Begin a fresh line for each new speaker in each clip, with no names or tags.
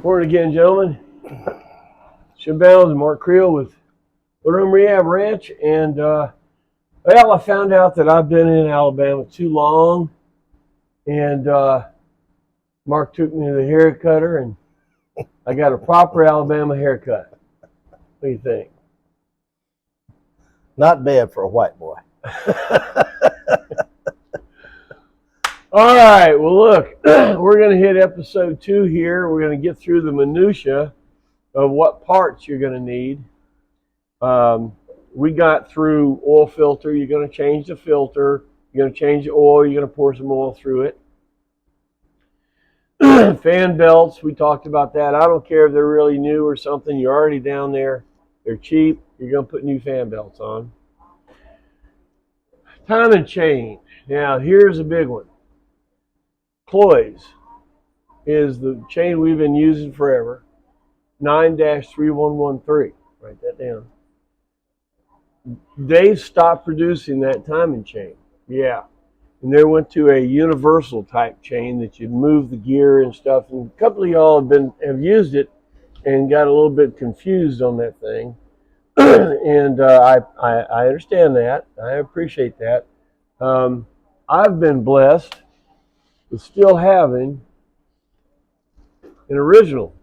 Morning again, gentlemen. Jim Bounds and Mark Creel with Room Rehab Ranch. And, well, I found out that I've been in Alabama too long. And Mark took me to the hair cutter, and I got a proper Alabama haircut. What do you think?
Not bad for a white boy.
All right, well, look, we're going to hit episode 2 here. We're going to get through the minutia of what parts you're going to need. We got through oil filter. You're going to change the filter. You're going to change the oil. You're going to pour some oil through it. Fan belts, we talked about that. I don't care if they're really new or something. You're already down there. They're cheap. You're going to put new fan belts on. Timing chain. Now, here's a big one. Cloy's is the chain we've been using forever. 9-3113. Write that down. They stopped producing that timing chain. Yeah. And they went to a universal type chain that you move the gear and stuff. And a couple of y'all have used it and got a little bit confused on that thing. And I understand that. I appreciate that. I've been blessed with still having an original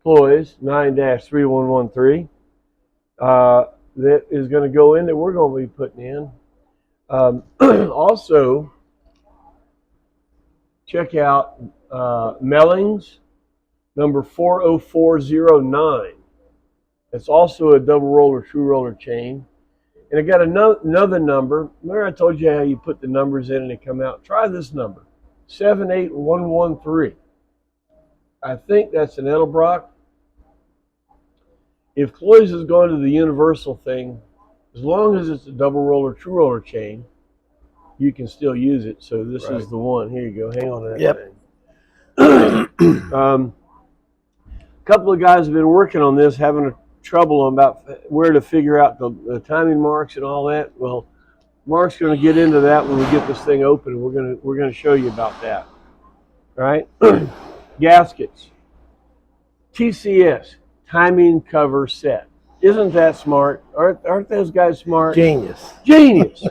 Cloy's 9-3113 that is going to go in, that we're going to be putting in. Also, check out Mellings number 40409. It's also a double roller, true roller chain. And I got another number. Remember I told you how you put the numbers in and they come out? Try this number, 78113. I think that's an Edelbrock. If Cloy's is going to the universal thing, as long as it's a double roller, true roller chain, you can still use it. So this is the one. Here you go. Hang on to that thing. A couple of guys have been working on this, having trouble about where to figure out the timing marks and all that. Well, Mark's going to get into that when we get this thing open. We're going to show you about that. All right. Gaskets. TCS, timing cover set. Isn't that smart? Aren't those guys smart?
Genius.
Genius.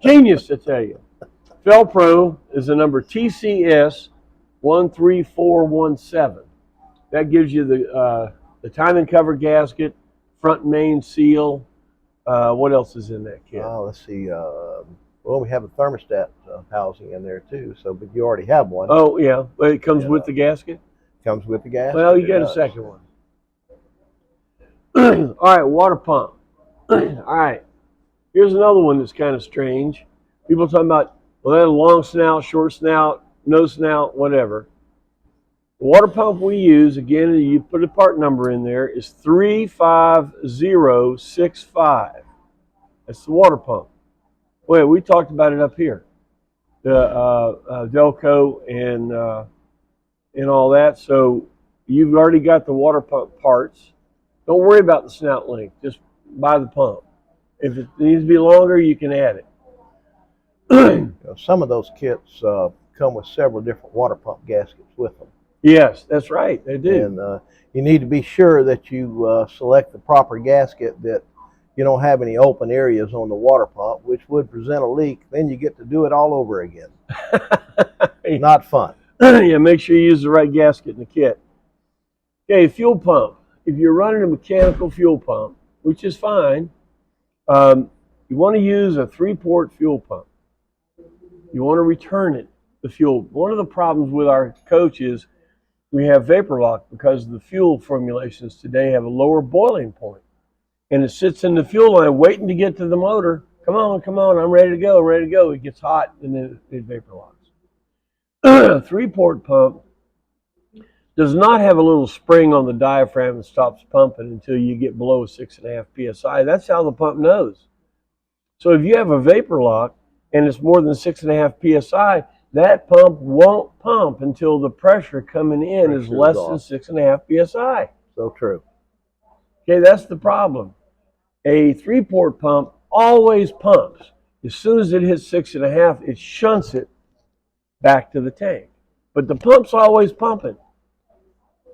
Genius, I tell you. Felpro is the number TCS 13417. That gives you the timing cover gasket, front main seal. What else is in that kit?
Let's see. Well, we have a thermostat housing in there too. So, but you already have one.
Oh yeah, but it comes with the gasket.
Comes with the gasket.
Well, you got a second one. All right, water pump. All right, here's another one that's kind of strange. People talking about, well, that long snout, short snout, no snout, whatever. The water pump we use, again, you put a part number in there, is 35065. That's the water pump. Wait, we talked about it up here. The Delco and all that. So you've already got the water pump parts. Don't worry about the snout length. Just buy the pump. If it needs to be longer, you can add it.
Some of those kits come with several different water pump gaskets with them.
Yes, that's right. They do.
And you need to be sure that you select the proper gasket, that you don't have any open areas on the water pump, which would present a leak. Then you get to do it all over again. Not fun.
Yeah, make sure you use the right gasket in the kit. Okay, fuel pump. If you're running a mechanical fuel pump, which is fine, you want to use a 3-port fuel pump. You want to return it, the fuel. One of the problems with our coach is we have vapor lock because the fuel formulations today have a lower boiling point. And it sits in the fuel line waiting to get to the motor. Come on, I'm ready to go, It gets hot and then it vapor locks. 3-port pump does not have a little spring on the diaphragm that stops pumping until you get below 6.5 psi. That's how the pump knows. So if you have a vapor lock and it's more than 6.5 psi, that pump won't pump until the pressure coming in is less than 6.5 psi.
So true.
Okay, that's the problem. A 3-port pump always pumps. As soon as it hits 6.5, it shunts it back to the tank. But the pump's always pumping.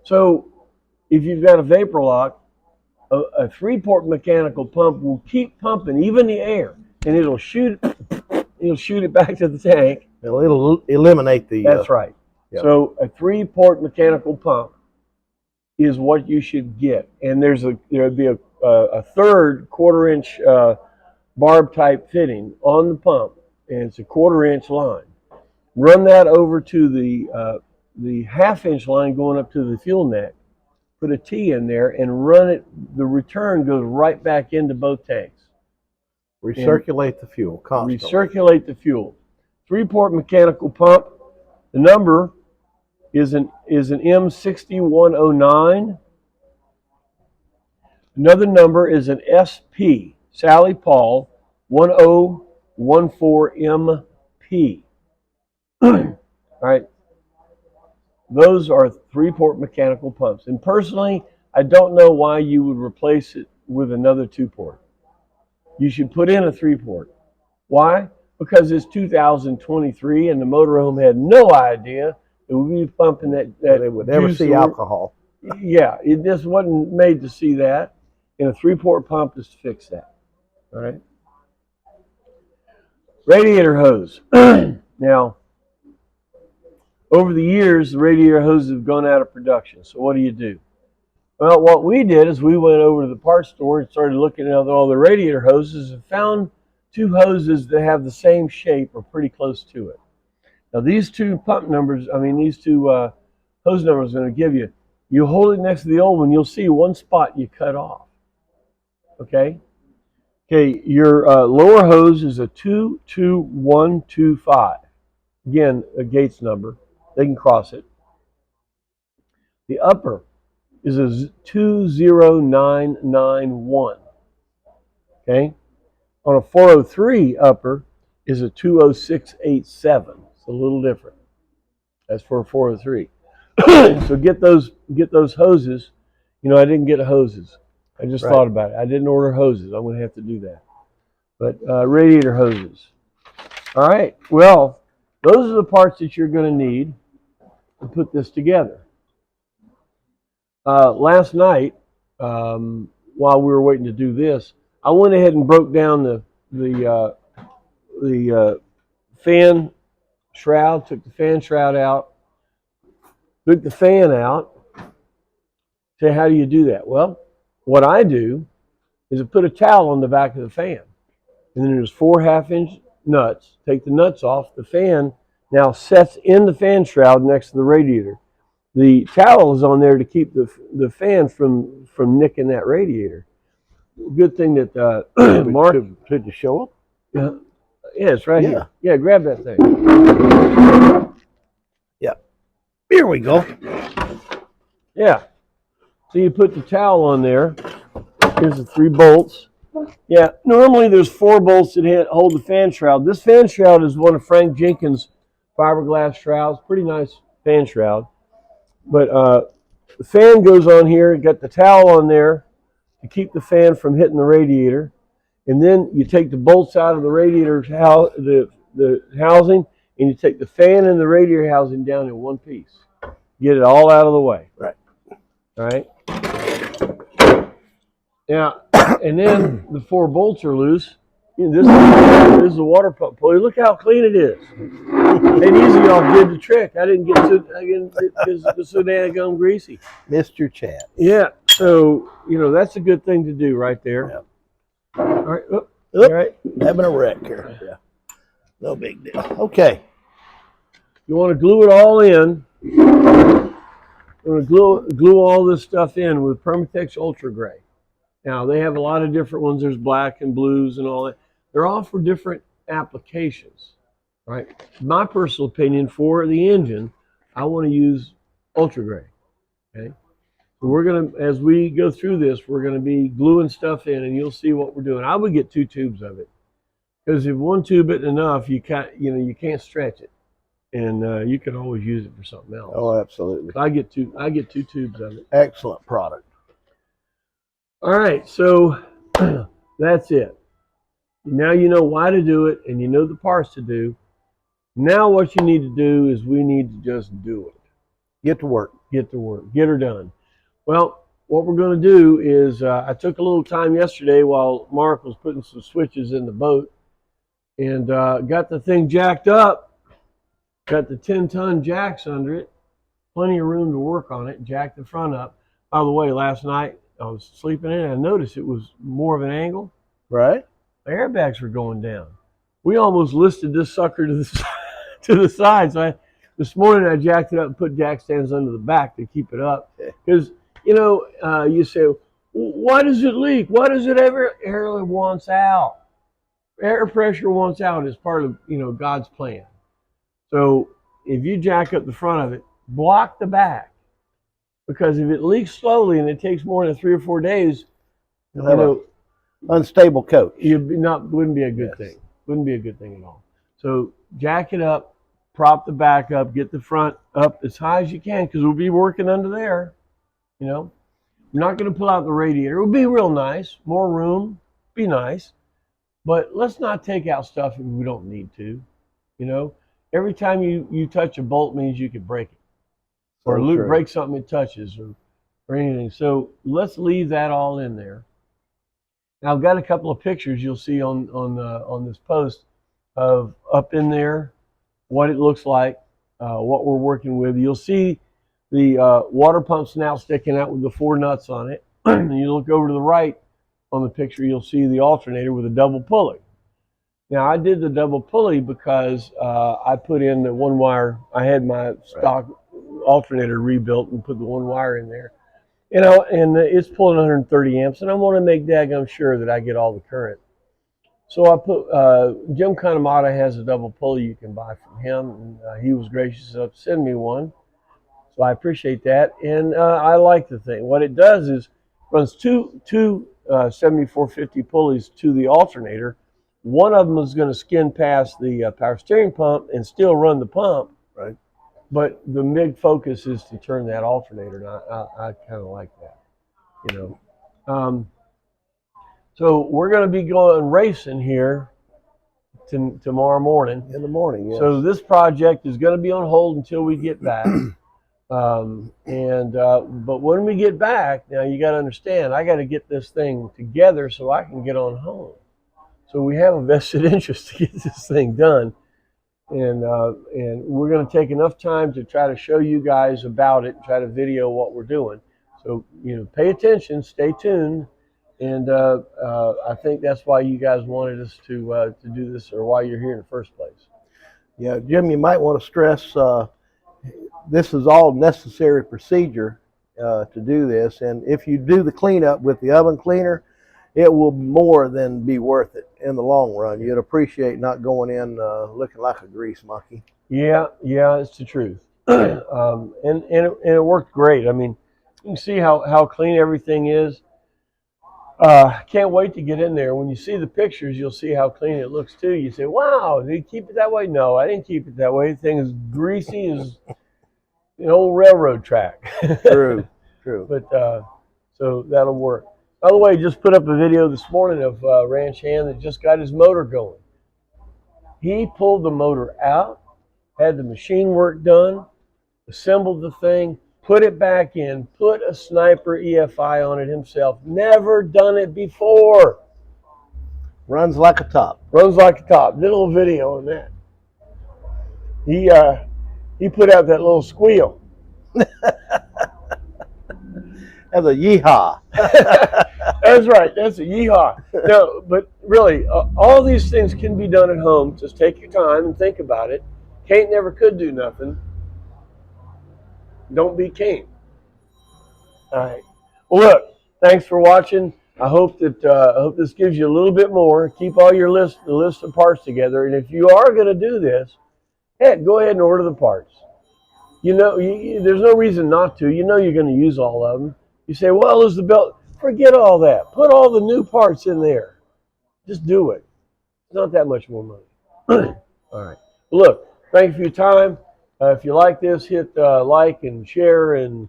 So if you've got a vapor lock, a 3-port mechanical pump will keep pumping even the air, and it'll shoot it back to the tank.
It'll eliminate the.
That's right.
Yep.
So a 3-port mechanical pump is what you should get, and there'll be a third 1/4-inch barb type fitting on the pump, and it's a 1/4-inch line. Run that over to the 1/2-inch line going up to the fuel neck. Put a T in there and run it. The return goes right back into both tanks.
Recirculate the fuel constantly.
Recirculate the fuel. 3-port mechanical pump. The number is an M6109. Another number is an SP, Sally Paul, 1014MP. All right. Those are 3-port mechanical pumps. And personally, I don't know why you would replace it with another 2-port. You should put in a 3-port. Why? Because it's 2023 and the motorhome had no idea that we'd be pumping that
they would never see alcohol.
Yeah, it just wasn't made to see that. And a 3-port pump is to fix that. All right. Radiator hose. Now, over the years, the radiator hoses have gone out of production. So what do? Well, what we did is we went over to the parts store and started looking at all the radiator hoses and found 2 hoses that have the same shape or pretty close to it. Now these 2 hose numbers I'm going to give you, you hold it next to the old one, you'll see one spot you cut off. Okay? Okay, your lower hose is a 22125. Again, a Gates number. They can cross it. The upper is a 20991. Okay? On a 403 upper is a 20687. It's a little different. That's for a 403. So get those hoses. You know, I didn't get hoses. I just thought about it. I didn't order hoses. I'm going to have to do that. But radiator hoses. All right. Well, those are the parts that you're going to need to put this together. Last night, while we were waiting to do this, I went ahead and broke down the fan shroud, took the fan shroud out, took the fan out. Say, how do you do that? Well, what I do is I put a towel on the back of the fan. And then there's 4 1/2-inch nuts. Take the nuts off. The fan now sets in the fan shroud next to the radiator. The towel is on there to keep the fan from nicking that radiator. Good thing that Mark...
Did you show up?
Yeah, it's right here. Yeah, grab that thing.
Yeah. Here we go.
Yeah. So you put the towel on there. Here's the 3 bolts. Yeah, normally there's 4 bolts that hold the fan shroud. This fan shroud is one of Frank Jenkins' fiberglass shrouds. Pretty nice fan shroud. But the fan goes on here. You got the towel on there to keep the fan from hitting the radiator. And then you take the bolts out of the radiator the housing, and you take the fan and the radiator housing down in one piece. Get it all out of the way.
Right.
All right. Now, and then the 4 bolts are loose. You know, this is the water pump pulley. Look how clean it is. And Easy Off did the trick. I didn't get so damn greasy.
Mr. Chad.
Yeah. So, you know, that's a good thing to do right there.
Yep.
All right. All right.
Having a wreck here. Yeah. No big deal. Okay.
You want to glue it all in. You want to glue all this stuff in with Permatex Ultra Gray. Now, they have a lot of different ones. There's black and blues and all that. They're all for different applications, right? My personal opinion, for the engine, I want to use Ultra Gray, okay? We're going to, as we go through this, we're going to be gluing stuff in, and you'll see what we're doing. I would get 2 tubes of it, because if 1 tube isn't enough, you can't stretch it, and you can always use it for something else.
Oh, absolutely.
I get 2 tubes of it.
Excellent product.
All right, so that's it. Now you know why to do it, and you know the parts to do. Now what you need to do is we need to just do it.
Get to work.
Get to work. Get her done. Well, what we're going to do is I took a little time yesterday while Mark was putting some switches in the boat and got the thing jacked up. Got the 10-ton jacks under it. Plenty of room to work on it. Jacked the front up. By the way, last night I was sleeping in and I noticed it was more of an angle.
Right.
The airbags were going down. We almost listed this sucker to the side. So this morning I jacked it up and put jack stands under the back to keep it up. Because, you say, why does it leak? Why does it ever? Air wants out. Air pressure wants out as part of, God's plan. So if you jack up the front of it, block the back. Because if it leaks slowly and it takes more than 3 or 4 days,
unstable coach.
Wouldn't be a good thing. Wouldn't be a good thing at all. So jack it up, prop the back up, get the front up as high as you can because we'll be working under there. I'm not going to pull out the radiator. It would be real nice, more room, be nice. But let's not take out stuff if we don't need to. Every time you touch a bolt means you could break it. Or break something it touches or anything. So let's leave that all in there. Now I've got a couple of pictures you'll see on this post of up in there, what it looks like, what we're working with. You'll see the water pump snout sticking out with the 4 nuts on it. And you look over to the right on the picture, you'll see the alternator with a double pulley. Now I did the double pulley because I put in the 1 wire. I had my stock alternator rebuilt and put the 1 wire in there. And it's pulling 130 amps, and I want to make daggum sure that I get all the current. So I put, Jim Kanamata has a double pulley you can buy from him, and he was gracious enough to send me one. So I appreciate that, and I like the thing. What it does is runs two 7450 pulleys to the alternator. One of them is going to skin past the power steering pump and still run the pump.
Right.
But the big focus is to turn that alternator, and I kind of like that, So we're going to be going racing here tomorrow morning.
In the morning, yes.
So this project is going to be on hold until we get back. But when we get back, now you got to understand, I got to get this thing together so I can get on home. So we have a vested interest to get this thing done. And we're going to take enough time to try to show you guys about it, try to video what we're doing. So, pay attention, stay tuned. And I think that's why you guys wanted us to do this, or why you're here in the first place.
Yeah, Jim, you might want to stress this is all necessary procedure to do this. And if you do the cleanup with the oven cleaner, it will more than be worth it in the long run. You'd appreciate not going in looking like a grease monkey.
Yeah, it's the truth. And it worked great. I mean, you can see how clean everything is. Can't wait to get in there. When you see the pictures, you'll see how clean it looks too. You say, wow, did you keep it that way? No, I didn't keep it that way. The thing is greasy as an old railroad track.
True.
But so that'll work. By the way, just put up a video this morning of Ranch Hand that just got his motor going. He pulled the motor out, had the machine work done, assembled the thing, put it back in, put a Sniper EFI on it himself. Never done it before.
Runs like a top.
Runs like a top. Did a little video on that. He put out that little squeal.
That's a yeehaw.
That's right. That's a yeehaw. No, but really, all these things can be done at home. Just take your time and think about it. Kate never could do nothing. Don't be Kate. All right. Well, look. Thanks for watching. I hope this gives you a little bit more. Keep all your list of parts together, and if you are going to do this, heck, go ahead and order the parts. There's no reason not to. You're going to use all of them. You say, well, is the belt? Forget all that. Put all the new parts in there. Just do it. It's not that much more money. All right. Look, thank you for your time. If you like this, hit like and share, and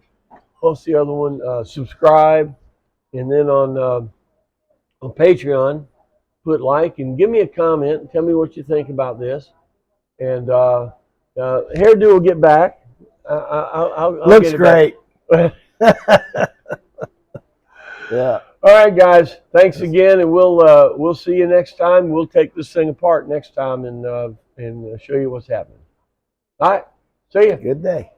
what's the other one? Subscribe. And then on Patreon, put like and give me a comment and tell me what you think about this. And Hairdo will get back. I'll
Looks
get it
great.
back.
Yeah.
All right, guys. Thanks again, and we'll see you next time. We'll take this thing apart next time and show you what's happening. All right. See you.
Good day.